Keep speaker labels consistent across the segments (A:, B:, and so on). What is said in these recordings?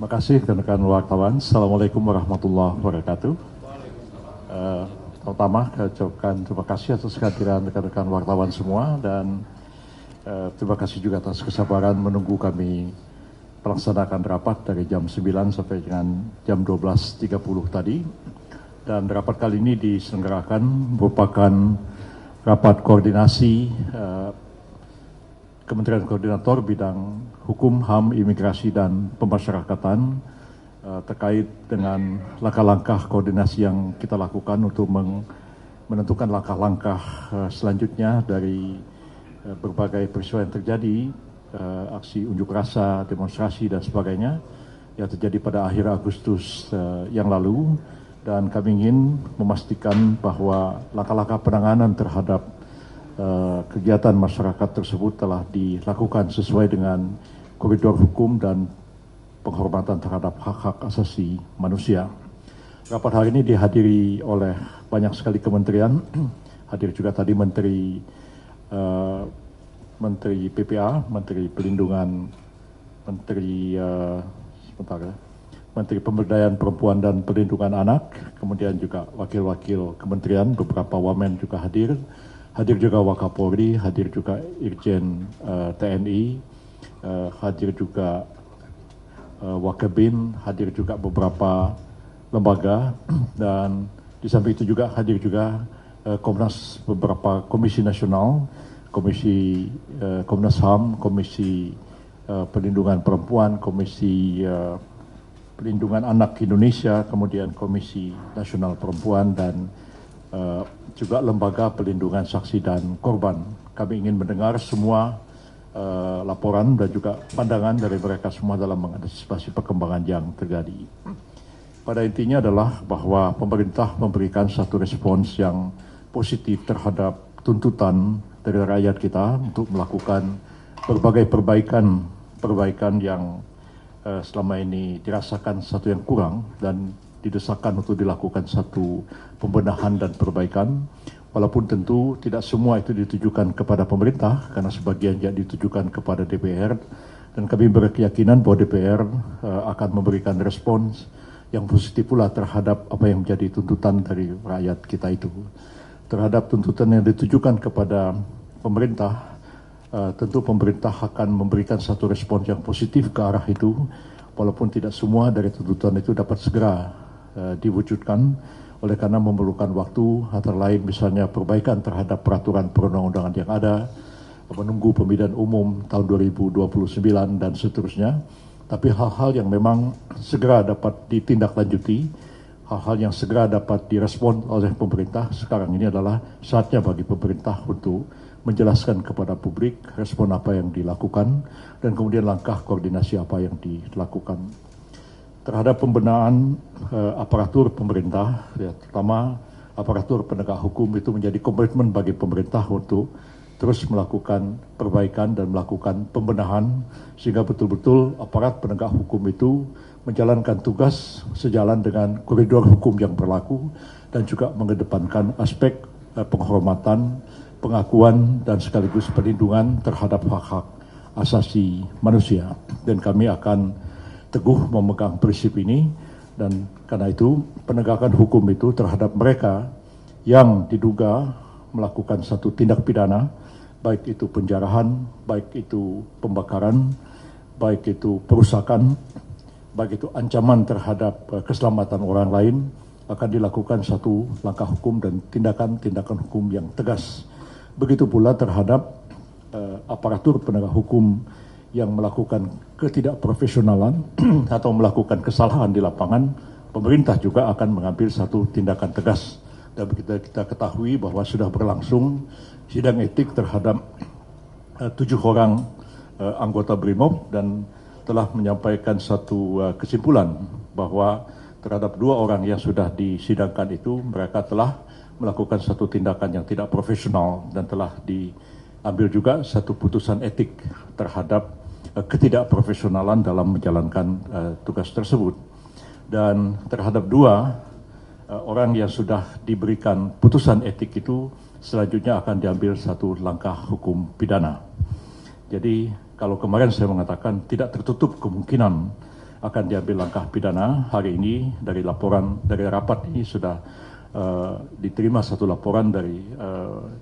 A: Terima kasih rekan-rekan wartawan. Assalamualaikum warahmatullahi wabarakatuh. Pertama, saya ucapkan terima kasih atas kehadiran rekan-rekan wartawan semua dan terima kasih juga atas kesabaran menunggu kami melaksanakan rapat dari jam 9 sampai dengan jam 12.30 tadi. Dan rapat kali ini diselenggarakan merupakan rapat koordinasi Kementerian Koordinator Bidang Hukum, HAM, Imigrasi, dan Pemasyarakatan terkait dengan langkah-langkah koordinasi yang kita lakukan untuk menentukan langkah-langkah selanjutnya dari berbagai peristiwa yang terjadi, aksi unjuk rasa, demonstrasi, dan sebagainya yang terjadi pada akhir Agustus yang lalu. Dan kami ingin memastikan bahwa langkah-langkah penanganan terhadap kegiatan masyarakat tersebut telah dilakukan sesuai dengan koridor hukum dan penghormatan terhadap hak-hak asasi manusia. Rapat hari ini dihadiri oleh banyak sekali kementerian, hadir juga tadi Menteri PPA, Menteri Pelindungan, Menteri Pemberdayaan Perempuan dan Perlindungan Anak, kemudian juga wakil-wakil kementerian, beberapa wamen juga hadir. Hadir juga Wakapolri, hadir juga Irjen TNI, hadir juga Wakabin, hadir juga beberapa lembaga, dan di samping itu juga hadir juga beberapa komisi nasional, Komnas HAM, Komisi Perlindungan Perempuan, Komisi Perlindungan Anak Indonesia, kemudian Komisi Nasional Perempuan, dan juga Lembaga Pelindungan Saksi dan Korban. Kami ingin mendengar semua laporan dan juga pandangan dari mereka semua dalam mengantisipasi perkembangan yang terjadi. Pada intinya adalah bahwa pemerintah memberikan satu respons yang positif terhadap tuntutan dari rakyat kita untuk melakukan berbagai perbaikan yang selama ini dirasakan satu yang kurang dan didesakan untuk dilakukan satu pembenahan dan perbaikan, walaupun tentu tidak semua itu ditujukan kepada pemerintah karena sebagian juga ditujukan kepada DPR, dan kami berkeyakinan bahwa DPR akan memberikan respons yang positif pula terhadap apa yang menjadi tuntutan dari rakyat kita itu. Terhadap tuntutan yang ditujukan kepada pemerintah, tentu pemerintah akan memberikan satu respons yang positif ke arah itu, walaupun tidak semua dari tuntutan itu dapat segera diwujudkan, oleh karena memerlukan waktu, antara lain misalnya perbaikan terhadap peraturan perundang-undangan yang ada, menunggu pemilihan umum tahun 2029 dan seterusnya. Tapi hal-hal yang memang segera dapat ditindaklanjuti, hal-hal yang segera dapat direspon oleh pemerintah, sekarang ini adalah saatnya bagi pemerintah untuk menjelaskan kepada publik respon apa yang dilakukan dan kemudian langkah koordinasi apa yang dilakukan. Terhadap pembenahan aparatur pemerintah, ya, terutama aparatur penegak hukum, itu menjadi komitmen bagi pemerintah untuk terus melakukan perbaikan dan melakukan pembenahan sehingga betul-betul aparat penegak hukum itu menjalankan tugas sejalan dengan koridor hukum yang berlaku dan juga mengedepankan aspek penghormatan, pengakuan, dan sekaligus perlindungan terhadap hak-hak asasi manusia. Dan kami akan teguh memegang prinsip ini, dan karena itu penegakan hukum itu terhadap mereka yang diduga melakukan satu tindak pidana, baik itu penjarahan, baik itu pembakaran, baik itu perusakan, baik itu ancaman terhadap keselamatan orang lain, akan dilakukan satu langkah hukum dan tindakan-tindakan hukum yang tegas. Begitu pula terhadap aparatur penegak hukum yang melakukan ketidakprofesionalan atau melakukan kesalahan di lapangan, pemerintah juga akan mengambil satu tindakan tegas. Dan kita ketahui bahwa sudah berlangsung sidang etik terhadap 7 orang anggota BRIMOB, dan telah menyampaikan satu kesimpulan bahwa terhadap 2 orang yang sudah disidangkan itu, mereka telah melakukan satu tindakan yang tidak profesional dan telah diambil juga satu putusan etik terhadap ketidakprofesionalan dalam menjalankan tugas tersebut. Dan terhadap 2 orang yang sudah diberikan putusan etik itu, selanjutnya akan diambil satu langkah hukum pidana. Jadi kalau kemarin saya mengatakan tidak tertutup kemungkinan akan diambil langkah pidana. Hari ini dari laporan dari rapat ini sudah diterima satu laporan dari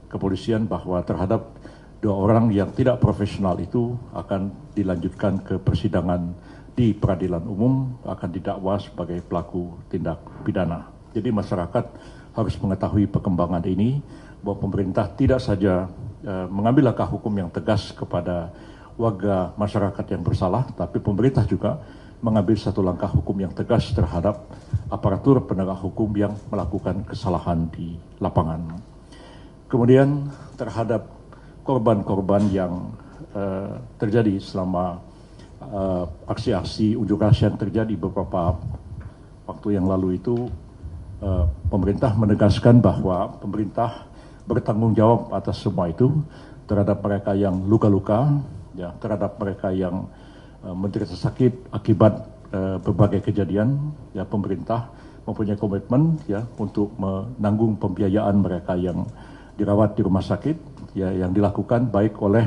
A: kepolisian bahwa terhadap 2 orang yang tidak profesional itu akan dilanjutkan ke persidangan di peradilan umum, akan didakwa sebagai pelaku tindak pidana. Jadi masyarakat harus mengetahui perkembangan ini, bahwa pemerintah tidak saja mengambil langkah hukum yang tegas kepada warga masyarakat yang bersalah, tapi pemerintah juga mengambil satu langkah hukum yang tegas terhadap aparatur penegak hukum yang melakukan kesalahan di lapangan. Kemudian terhadap korban-korban yang terjadi selama aksi-aksi unjuk rasa yang terjadi beberapa waktu yang lalu itu, pemerintah menegaskan bahwa pemerintah bertanggung jawab atas semua itu, terhadap mereka yang luka-luka, ya, terhadap mereka yang menderita sakit akibat berbagai kejadian. Ya, pemerintah mempunyai komitmen ya untuk menanggung pembiayaan mereka yang dirawat di rumah sakit, ya, yang dilakukan baik oleh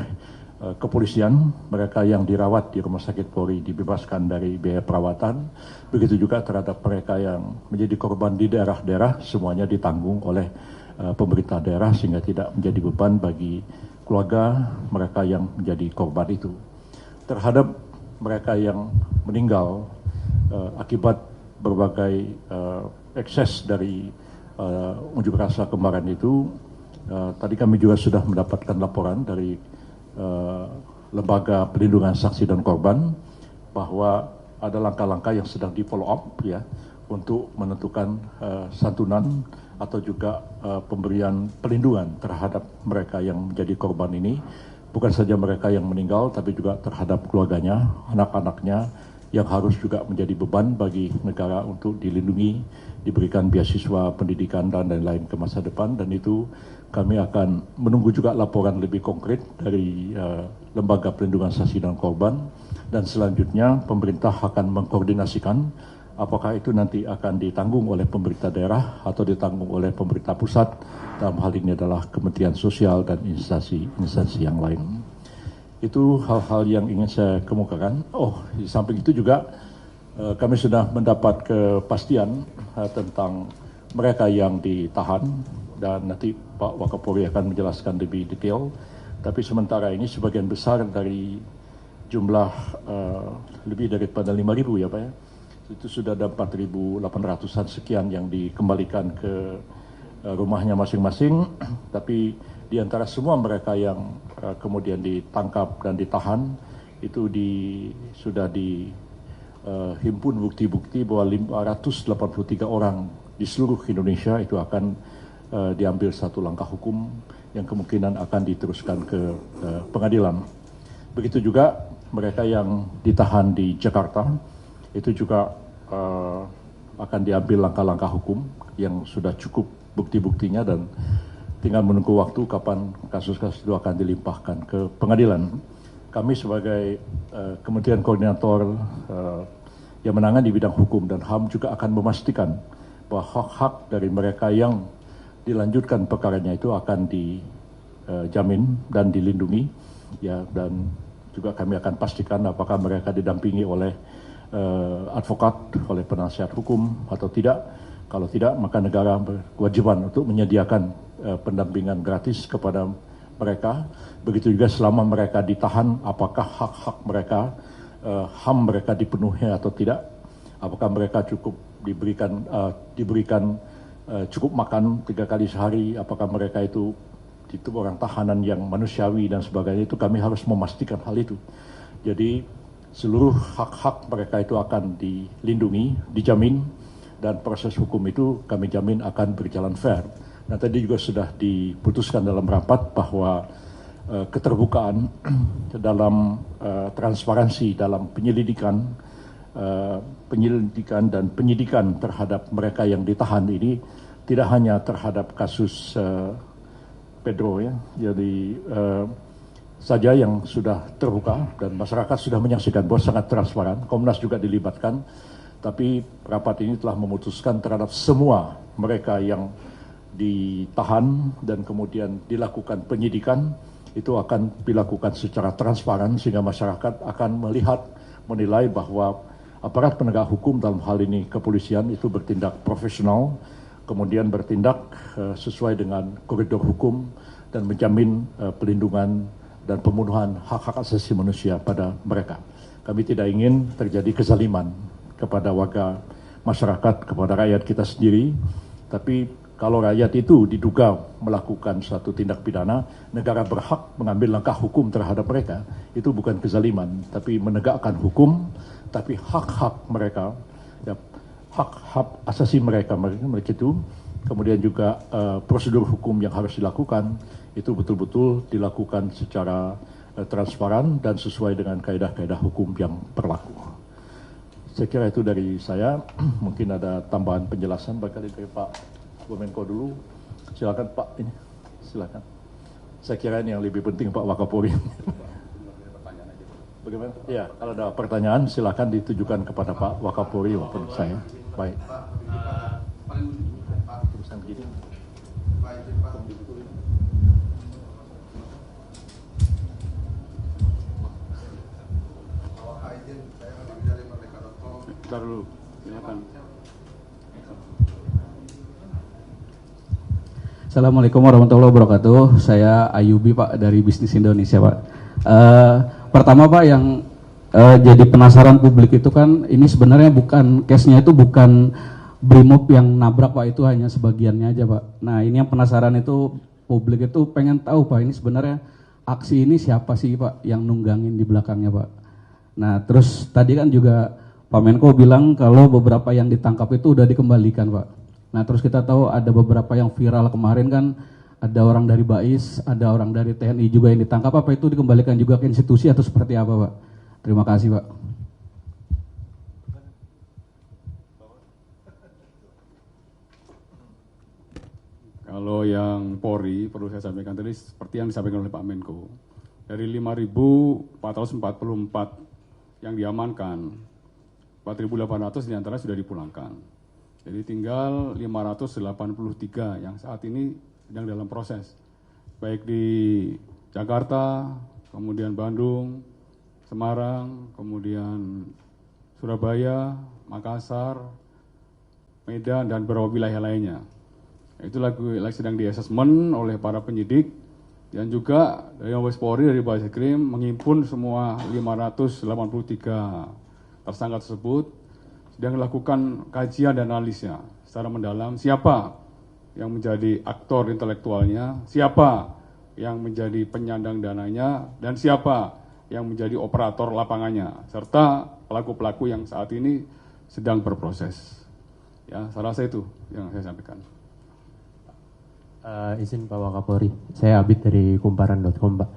A: kepolisian. Mereka yang dirawat di rumah sakit Polri dibebaskan dari biaya perawatan. Begitu juga terhadap mereka yang menjadi korban di daerah-daerah, semuanya ditanggung oleh pemerintah daerah sehingga tidak menjadi beban bagi keluarga mereka yang menjadi korban itu. Terhadap mereka yang meninggal akibat berbagai ekses dari unjuk rasa kemarin itu, tadi kami juga sudah mendapatkan laporan dari Lembaga Perlindungan Saksi dan Korban bahwa ada langkah-langkah yang sedang di follow up ya untuk menentukan santunan atau juga pemberian perlindungan terhadap mereka yang menjadi korban ini. Bukan saja mereka yang meninggal, tapi juga terhadap keluarganya, anak-anaknya yang harus juga menjadi beban bagi negara untuk dilindungi, diberikan beasiswa pendidikan dan lain-lain ke masa depan. Dan itu kami akan menunggu juga laporan lebih konkret dari Lembaga Perlindungan Saksi dan Korban. Dan selanjutnya pemerintah akan mengkoordinasikan apakah itu nanti akan ditanggung oleh pemerintah daerah atau ditanggung oleh pemerintah pusat. Dalam hal ini adalah Kementerian Sosial dan instansi yang lain. Itu hal-hal yang ingin saya kemukakan. Oh, di samping itu juga kami sudah mendapat kepastian tentang mereka yang ditahan, dan nanti Pak Wakapolri akan menjelaskan lebih detail. Tapi sementara ini sebagian besar dari jumlah lebih daripada 5.000 ya Pak ya, itu sudah ada 4.800-an sekian yang dikembalikan ke rumahnya masing-masing. Tapi di antara semua mereka yang kemudian ditangkap dan ditahan itu sudah dihimpun bukti-bukti bahwa 583 orang di seluruh Indonesia itu akan diambil satu langkah hukum yang kemungkinan akan diteruskan ke pengadilan. Begitu juga mereka yang ditahan di Jakarta itu juga akan diambil langkah-langkah hukum yang sudah cukup bukti-buktinya, dan tinggal menunggu waktu kapan kasus-kasus itu akan dilimpahkan ke pengadilan. Kami sebagai Kementerian Koordinator yang menangani di bidang hukum dan HAM juga akan memastikan bahwa hak-hak dari mereka yang dilanjutkan perkaranya itu akan dijamin dan dilindungi, ya, dan juga kami akan pastikan apakah mereka didampingi oleh advokat, oleh penasihat hukum atau tidak. Kalau tidak, maka negara berkewajiban untuk menyediakan pendampingan gratis kepada mereka. Begitu juga selama mereka ditahan, apakah hak-hak mereka, HAM mereka dipenuhi atau tidak. Apakah mereka cukup diberikan cukup makan 3 kali sehari, apakah mereka itu orang tahanan yang manusiawi dan sebagainya. Itu kami harus memastikan hal itu. Jadi seluruh hak-hak mereka itu akan dilindungi, dijamin, dan proses hukum itu kami jamin akan berjalan fair. Nah, tadi juga sudah diputuskan dalam rapat bahwa keterbukaan dalam transparansi dalam penyelidikan dan penyidikan terhadap mereka yang ditahan ini tidak hanya terhadap kasus Pedro ya, jadi saja yang sudah terbuka dan masyarakat sudah menyaksikan bahwa sangat transparan. Komnas juga dilibatkan, tapi rapat ini telah memutuskan terhadap semua mereka yang ditahan dan kemudian dilakukan penyidikan itu akan dilakukan secara transparan sehingga masyarakat akan melihat, menilai bahwa aparat penegak hukum dalam hal ini kepolisian itu bertindak profesional, kemudian bertindak sesuai dengan koridor hukum dan menjamin pelindungan dan pemenuhan hak-hak asasi manusia pada mereka. Kami tidak ingin terjadi kezaliman kepada warga masyarakat, kepada rakyat kita sendiri, tapi kalau rakyat itu diduga melakukan suatu tindak pidana, negara berhak mengambil langkah hukum terhadap mereka. Itu bukan kezaliman, tapi menegakkan hukum, tapi hak-hak mereka, ya, hak-hak asasi mereka itu, kemudian juga prosedur hukum yang harus dilakukan, itu betul-betul dilakukan secara transparan dan sesuai dengan kaedah-kaedah hukum yang berlaku. Saya kira itu dari saya. Mungkin ada tambahan penjelasan barangkali dari Pak Menko dulu. Silakan Pak, ini silakan. Saya kira ini yang lebih penting Pak Wakapolri. Bagaimana? Ya, kalau ada pertanyaan silakan ditujukan kepada Pak Wakapolri maupun saya. Baik. Terusan begini.
B: Bentar dulu, silakan. Assalamualaikum warahmatullahi wabarakatuh. Saya Ayubi Pak dari Bisnis Indonesia Pak. Pertama Pak, yang jadi penasaran publik itu kan ini sebenarnya bukan case-nya itu bukan Brimob yang nabrak Pak, itu hanya sebagiannya aja Pak. Nah ini yang penasaran itu publik itu pengen tahu Pak, ini sebenarnya aksi ini siapa sih Pak yang nunggangin di belakangnya Pak. Nah terus tadi kan juga Pak Menko bilang kalau beberapa yang ditangkap itu udah dikembalikan Pak. Nah terus kita tahu ada beberapa yang viral kemarin kan, ada orang dari BAIS, ada orang dari TNI juga yang ditangkap, apa itu dikembalikan juga ke institusi atau seperti apa Pak? Terima kasih Pak. Kalau yang Polri, perlu saya sampaikan tadi seperti yang disampaikan oleh Pak Menko. Dari 5.444 yang diamankan, 4.800 diantara sudah dipulangkan. Jadi tinggal 583 yang saat ini sedang dalam proses. Baik di Jakarta, kemudian Bandung, Semarang, kemudian Surabaya, Makassar, Medan, dan beberapa wilayah lainnya. Itu lagi sedang di-assessment oleh para penyidik, dan juga dari Mabes Polri, dari Barreskrim menghimpun semua 583 tersangka tersebut, sedang melakukan kajian dan analisnya secara mendalam, siapa yang menjadi aktor intelektualnya, siapa yang menjadi penyandang dananya, dan siapa yang menjadi operator lapangannya, serta pelaku-pelaku yang saat ini sedang berproses. Ya, saya rasa itu yang saya sampaikan.
C: Izin Pak Wakapolri, saya Abid dari kumparan.com Pak.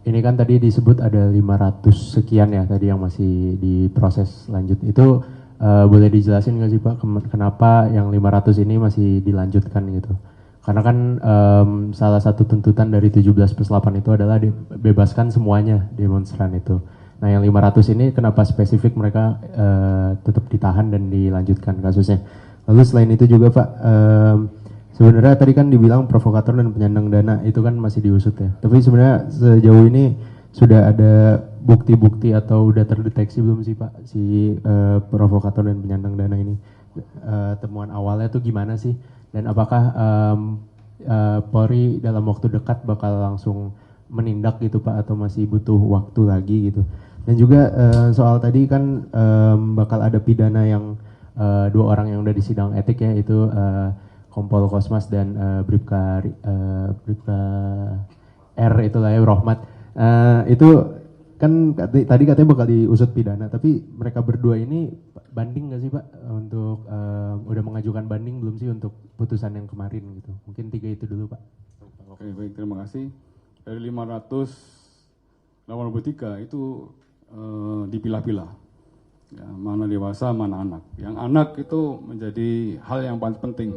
C: Ini kan tadi disebut ada 500 sekian ya tadi yang masih diproses lanjut. Itu boleh dijelasin nggak sih Pak kenapa yang 500 ini masih dilanjutkan gitu? Karena kan salah satu tuntutan dari 17+8 itu adalah dibebaskan semuanya demonstran itu. Nah yang 500 ini kenapa spesifik mereka tetap ditahan dan dilanjutkan kasusnya? Lalu selain itu juga Pak, sebenarnya tadi kan dibilang provokator dan penyandang dana itu kan masih diusut ya. Tapi sebenarnya sejauh ini sudah ada bukti-bukti atau udah terdeteksi belum sih Pak si provokator dan penyandang dana ini? Temuan awalnya tuh gimana sih? Dan apakah Polri dalam waktu dekat bakal langsung menindak gitu Pak atau masih butuh waktu lagi gitu? Dan juga soal tadi kan bakal ada pidana yang 2 orang yang udah di sidang etik ya, itu Kompol Kosmas dan Bribka R itulah ya, Rohmat. Itu kan tadi katanya bakal diusut pidana, tapi mereka berdua ini banding nggak sih Pak untuk udah mengajukan banding belum sih untuk putusan yang kemarin gitu? Mungkin 3 itu dulu Pak.
B: Oke, baik, terima kasih. Dari 583 itu dipilah-pilah. Ya, mana dewasa, mana anak. Yang anak itu menjadi hal yang paling penting.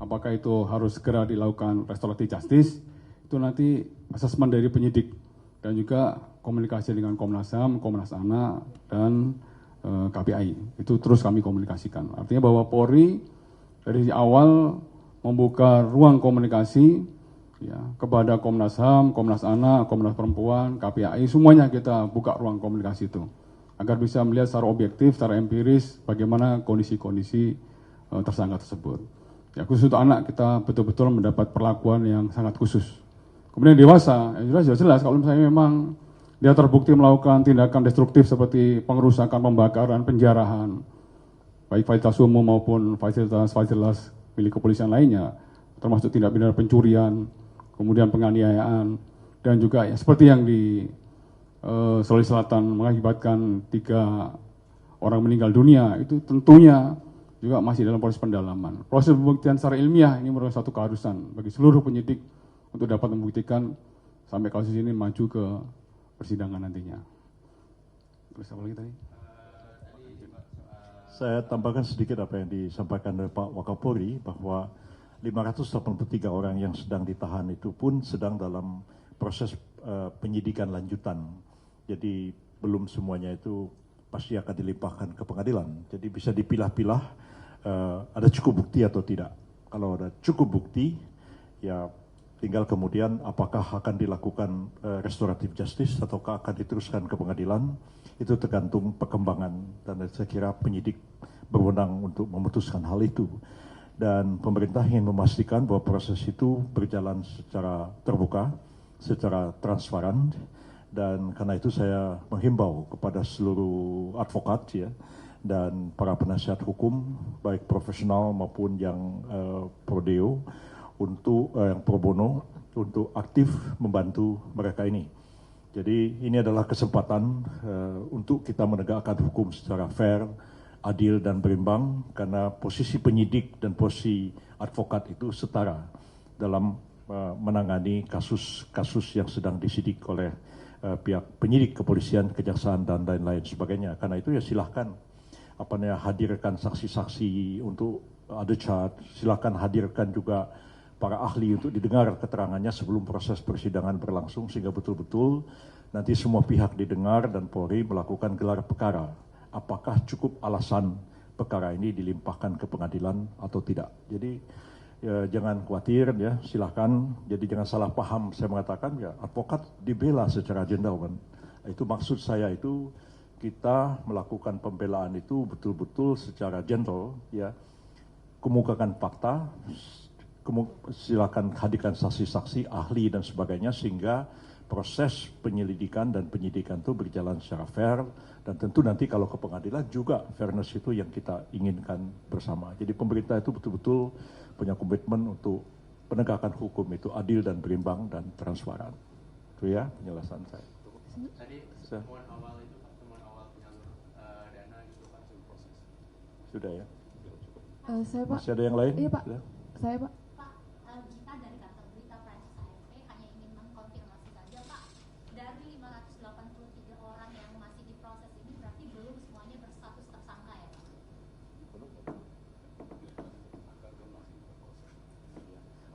B: Apakah itu harus segera dilakukan restoratif justice, itu nanti asesmen dari penyidik dan juga komunikasi dengan Komnas HAM, Komnas Anak, dan KPI. Itu terus kami komunikasikan. Artinya bahwa Polri dari awal membuka ruang komunikasi ya, kepada Komnas HAM, Komnas Anak, Komnas Perempuan, KPI, semuanya kita buka ruang komunikasi itu.
D: agar bisa melihat secara objektif, secara empiris bagaimana kondisi-kondisi tersangka tersebut. Ya, khusus untuk anak kita betul-betul mendapat perlakuan yang sangat khusus. Kemudian dewasa, ya jelas kalau misalnya memang dia terbukti melakukan tindakan destruktif seperti pengerusakan, pembakaran, penjarahan, baik fasilitas umum maupun fasilitas milik kepolisian lainnya, termasuk tindak pidana pencurian, kemudian penganiayaan, dan juga ya, seperti yang di Sulawesi Selatan mengakibatkan 3 orang meninggal dunia, itu tentunya juga masih dalam proses pendalaman. Proses pembuktian secara ilmiah ini merupakan satu keharusan bagi seluruh penyidik untuk dapat membuktikan sampai kasus ini maju ke persidangan nantinya. Terus apa lagi tadi?
A: Saya tambahkan sedikit apa yang disampaikan oleh Pak Wakapolri, bahwa 583 orang yang sedang ditahan itu pun sedang dalam proses penyidikan lanjutan. Jadi belum semuanya itu pasti akan dilimpahkan ke pengadilan. Jadi bisa dipilah-pilah ada cukup bukti atau tidak. Kalau ada cukup bukti, ya tinggal kemudian apakah akan dilakukan restoratif justice ataukah akan diteruskan ke pengadilan. Itu tergantung perkembangan, dan saya kira penyidik berwenang untuk memutuskan hal itu. Dan pemerintah ingin memastikan bahwa proses itu berjalan secara terbuka, secara transparan, dan karena itu saya menghimbau kepada seluruh advokat ya dan para penasihat hukum baik profesional maupun yang pro deo untuk yang pro bono untuk aktif membantu mereka ini. Jadi ini adalah kesempatan untuk kita menegakkan hukum secara fair, adil dan berimbang, karena posisi penyidik dan posisi advokat itu setara dalam menangani kasus-kasus yang sedang disidik oleh pihak penyidik, kepolisian, kejaksaan dan lain-lain sebagainya. Karena itu ya silahkan hadirkan saksi-saksi untuk ada chart, silahkan hadirkan juga para ahli untuk didengar keterangannya sebelum proses persidangan berlangsung, sehingga betul-betul nanti semua pihak didengar dan Polri melakukan gelar perkara. Apakah cukup alasan perkara ini dilimpahkan ke pengadilan atau tidak. Jadi ya, jangan khawatir ya, silahkan. Jadi jangan salah paham saya mengatakan ya advokat dibela secara gentleman. Itu maksud saya itu kita melakukan pembelaan itu betul-betul secara gentle ya. Kemukakan fakta, silakan hadirkan saksi-saksi, ahli dan sebagainya sehingga proses penyelidikan dan penyidikan itu berjalan secara fair, dan tentu nanti kalau ke pengadilan juga fairness itu yang kita inginkan bersama. Jadi pemerintah itu betul-betul punya komitmen untuk penegakan hukum itu adil dan berimbang dan transparan. Itu ya penjelasan saya.
C: Tadi temuan awal itu Pak, temuan awal penyalur dana itu Pak, proses.
A: Sudah ya.
E: Saya Pak.
A: Masih ada yang lain?
E: Iya Pak.
A: Sudah?
E: Saya Pak.
F: Kita dari kantor berita Prancis AFP hanya ingin mengkonfirmasi saja Pak, dari 583 orang yang masih diproses ini berarti belum semuanya berstatus tersangka ya Pak?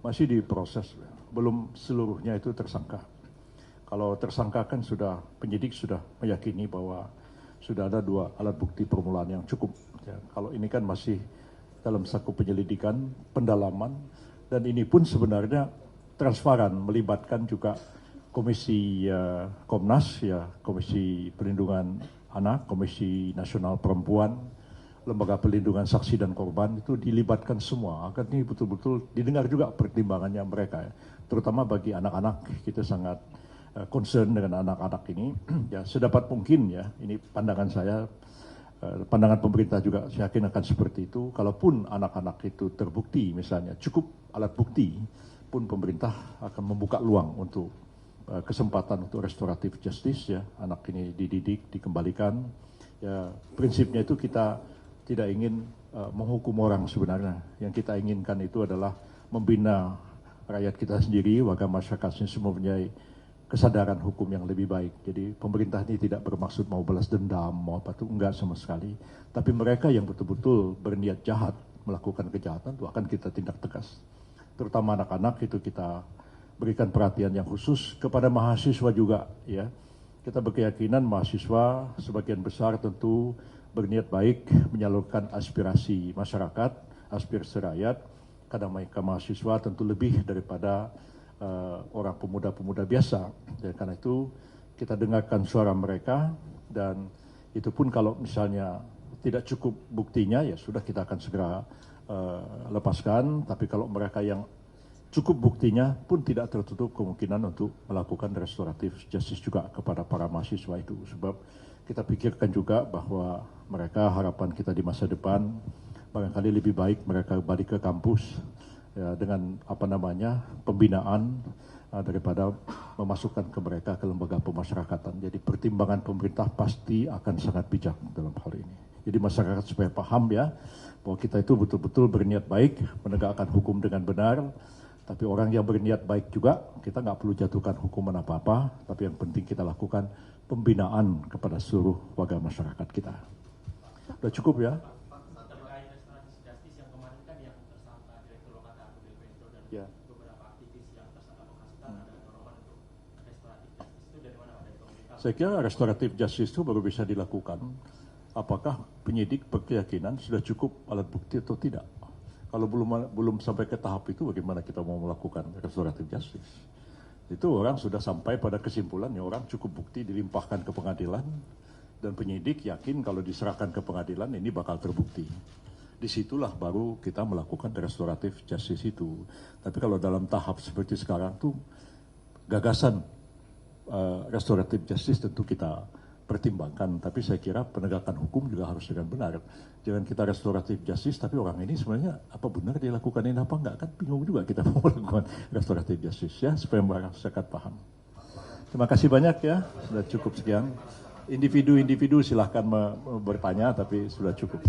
A: Masih diproses, belum seluruhnya itu tersangka. Kalau tersangka kan sudah, penyidik sudah meyakini bahwa sudah ada 2 alat bukti permulaan yang cukup. Ya, kalau ini kan masih dalam saku penyelidikan, pendalaman, dan ini pun sebenarnya transparan, melibatkan juga Komisi Komnas, ya, Komisi Perlindungan Anak, Komisi Nasional Perempuan, Lembaga Perlindungan Saksi dan Korban, itu dilibatkan semua. Agar ini betul-betul didengar juga pertimbangannya mereka, ya. Terutama bagi anak-anak, kita sangat concern dengan anak-anak ini. Ya, sedapat mungkin ya, ini pandangan saya, pandangan pemerintah juga saya yakin akan seperti itu. Kalaupun anak-anak itu terbukti misalnya cukup alat bukti, pun pemerintah akan membuka luang untuk kesempatan untuk restoratif justice ya. Anak ini dididik, dikembalikan. Ya, prinsipnya itu kita tidak ingin menghukum orang sebenarnya. Yang kita inginkan itu adalah membina rakyat kita sendiri, warga masyarakatnya semua mempunyai kesadaran hukum yang lebih baik. Jadi pemerintah ini tidak bermaksud mau balas dendam, mau apa itu, enggak sama sekali. Tapi mereka yang betul-betul berniat jahat melakukan kejahatan itu akan kita tindak tegas. Terutama anak-anak itu kita berikan perhatian yang khusus, kepada mahasiswa juga ya. Kita berkeyakinan mahasiswa sebagian besar tentu berniat baik menyalurkan aspirasi masyarakat, aspirasi rakyat. Karena mereka mahasiswa tentu lebih daripada orang pemuda-pemuda biasa. Dan karena itu kita dengarkan suara mereka, dan Itu pun kalau misalnya tidak cukup buktinya, ya sudah kita akan segera lepaskan. Tapi kalau mereka yang cukup buktinya pun tidak tertutup kemungkinan untuk melakukan restoratif justice juga kepada para mahasiswa itu. Sebab kita pikirkan juga bahwa mereka, harapan kita di masa depan, barangkali lebih baik mereka balik ke kampus ya, dengan pembinaan daripada memasukkan ke mereka ke lembaga pemasyarakatan. Jadi pertimbangan pemerintah pasti akan sangat bijak dalam hal ini. Jadi masyarakat supaya paham ya, bahwa kita itu betul-betul berniat baik, menegakkan hukum dengan benar. Tapi orang yang berniat baik juga, kita nggak perlu jatuhkan hukuman apa-apa, tapi yang penting kita lakukan pembinaan kepada seluruh warga masyarakat kita. Udah cukup ya?
G: Terkait restoratif justice yang kemarin kan yang tersangka Direktur Lokata Del Vento dan
A: Ya.
G: beberapa aktivis yang tersangka Bekasi, ada dorongan untuk restoratif justice itu dari mana Pak? Dari pemerintah?
A: Saya kira restoratif justice itu baru bisa dilakukan apakah penyidik berkeyakinan sudah cukup alat bukti atau tidak. Kalau belum sampai ke tahap itu, bagaimana kita mau melakukan restoratif justice? Itu orang sudah sampai pada kesimpulan ya, orang cukup bukti dilimpahkan ke pengadilan dan penyidik yakin kalau diserahkan ke pengadilan ini bakal terbukti. Disitulah baru kita melakukan restoratif justice itu. Tapi kalau dalam tahap seperti sekarang tuh gagasan restoratif justice tentu kita pertimbangkan, tapi saya kira penegakan hukum juga harus dengan benar. Jangan kita restoratif justice, tapi orang ini sebenarnya apa benar dia lakukan ini apa enggak, kan bingung juga kita mau melakukan restoratif justice ya, supaya masyarakat paham. Terima kasih banyak ya, sudah cukup sekian. Individu-individu silahkan bertanya, tapi sudah cukup.